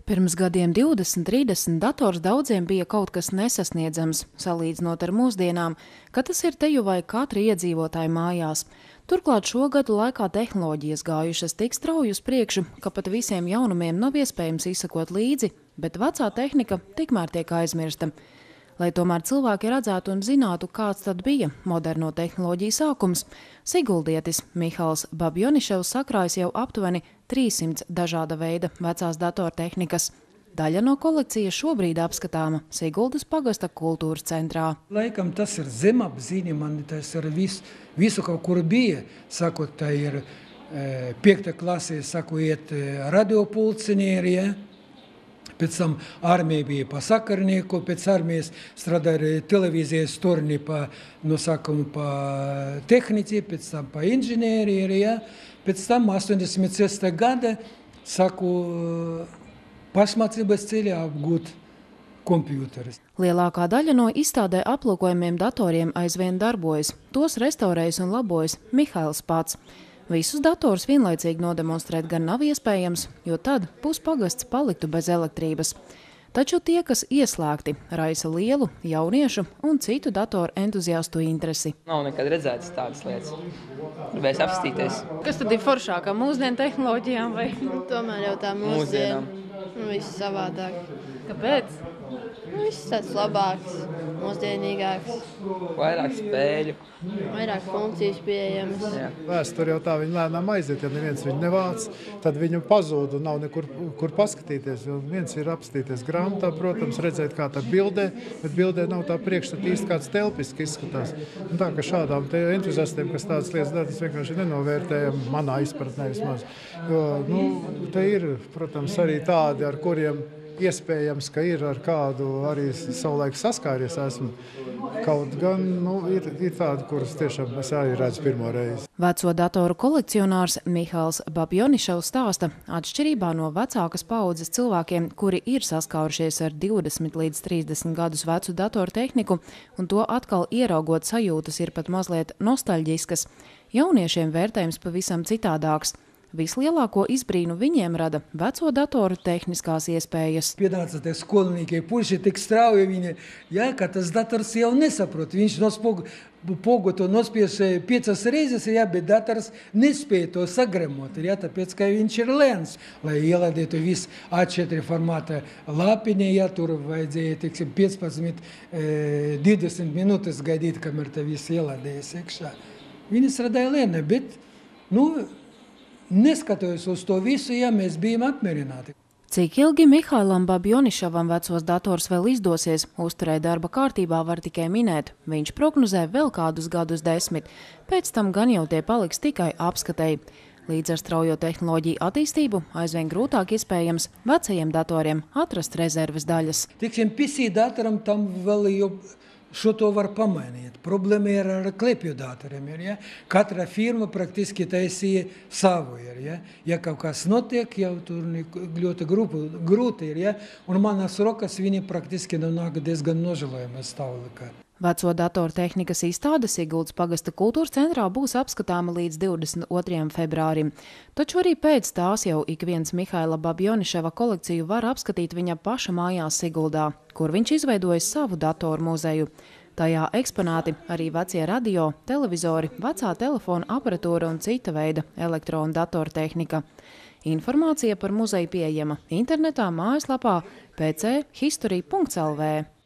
Pirms gadiem 20, 30 dators daudziem bija kaut kas nesasniedzams, salīdzinot ar mūsdienām, ka tas ir teju vai katra iedzīvotāja mājās. Turklāt šo gadu laikā tehnoloģijas gājušas tik strauji uz priekšu, ka pat visiem jaunumiem nav iespējams izsekot līdzi, bet vecā tehnika tikmēr tiek aizmirsta. Lai tomēr cilvēki redzētu un zinātu, kāds tad bija moderno tehnoloģiju sākums, siguldietis Mihāls Babjoniševs sakrājas jau aptuveni 300 dažāda veida vecās datortehnikas. Daļa no kolekcijas šobrīd apskatāma Siguldas pagasta kultūras centrā. Laikam tas ir zemapziņa, man tas ir visu kaut kur bija. Sakot, tā ir 5. klasē, saku, iet radiopulcinieri, ja? Pēc tam armija bija pa sakarnieku, pēc armijas strādāja televīzijas torni pa tehnici, pēc tam pa inženieriju, ja? Pēc tam 86. gada, saku, pašmācības ceļā apgūt kompjuteris. Lielākā daļa no izstādē aplūkojumiem datoriem aizvien darbojas. Tos restaurējas un labojas Mihāls pats. Visus datorus vienlaicīgi nodemonstrēt gan nav iespējams, jo tad puspagasts paliktu bez elektrības. Taču tie, kas ieslēgti, raisa lielu jauniešu un citu datoru entuziastu interesi. Nav nekad redzētas tādas lietas. Gribēs apstīties. Kas tad ir foršākā, mūsdienu tehnoloģijām vai? Tomēr jau tā mūsdienu. Viss savādāk. Kāpēc? Viss tāds labāks, mūsdienīgāks. Vairāk spēļu. Vairāk funkcijas pieejamas. Vēsture jau tā viņa lēnām aiziet, ja neviens viņu nevāc, tad viņu pazūd un nav nekur paskatīties. Viens ir apstīties grāmatā, protams, redzēt kā tā bildē, bet bildē nav tā priekšstat īsti kāds telpiski izskatās. Un tā, ka šādām entuziastiem, kas tādas lietas dara, tas vienkārši nenovērtējam manā izpratnē vismaz. Jo, te ir, protams, arī tādi, ar kuriem iespējams, ka ir ar kādu arī savulaik saskāries esmu. Kaut gan ir tādi, kurus tiešām es arī redzu pirmo reizi. Veco datoru kolekcionārs Mihāls Babjoniševs stāsta, atšķirībā no vecākas paaudzes cilvēkiem, kuri ir saskārušies ar 20 līdz 30 gadus vecu datoru tehniku, un to atkal ieraugot sajūtas ir pat mazliet nostalģiskas, jauniešiem vērtējums pavisam citādāks. Vislielāko izbrīnu viņiem rada veco datoru tehniskās iespējas. 15. skolnieki puiši tik strauji viņi, ja, ka tas dators jau nesaprot. Viņš pogu to nospiež 5 reizes, ja, bet dators nespēja to sagremot, ja, tāpēc, ka viņš ir lēns. Lai ielādītu visu A4 formāta lapiņa, ja, tur vajadzēja, teiksim, 15-20 minūtes gaidīt, kamēr tā viss ielādējas iekšā. Viņi strādāja lēni, bet, neskatoties uz to visu, ja mēs bijām apmierināti. Cik ilgi Mihālam Babjoniševam vecos dators vēl izdosies uzturēt darba kārtībā, var tikai minēt. Viņš prognozē vēl kādus gadus 10, pēc tam gan jau tie paliks tikai apskatēji. Līdz ar straujo tehnoloģiju attīstību aizvien grūtāk iespējams vecajiem datoriem atrast rezerves daļas. Tiksim, PC datoram tam vēl jau šo to var pamainīt. Problēma ir ar klepju datoriem. Ja? Katra firma praktiski taisīja savu. Ja? Ja kaut kas notiek, jau tur ļoti grūti ir. Ja? Un manas rokas viņi praktiski nonāk diezgan nožēlojamā stāvoklī. Veco datoru tehnikas izstāde Siguldas pagasta kultūras centrā būs apskatāma līdz 22. februārim. Taču arī pēc tās jau ik viens Mihāla Babjoniševa kolekciju var apskatīt viņa paša mājās Siguldā, kur viņš izveidojis savu datoru muzeju. Tajā eksponāti arī vecie radio, televizori, vecā telefona aparatūra un cita veida elektro- un datortehnika. Informācija par muzeju pieejama internetā mājaslapā pc history.lv.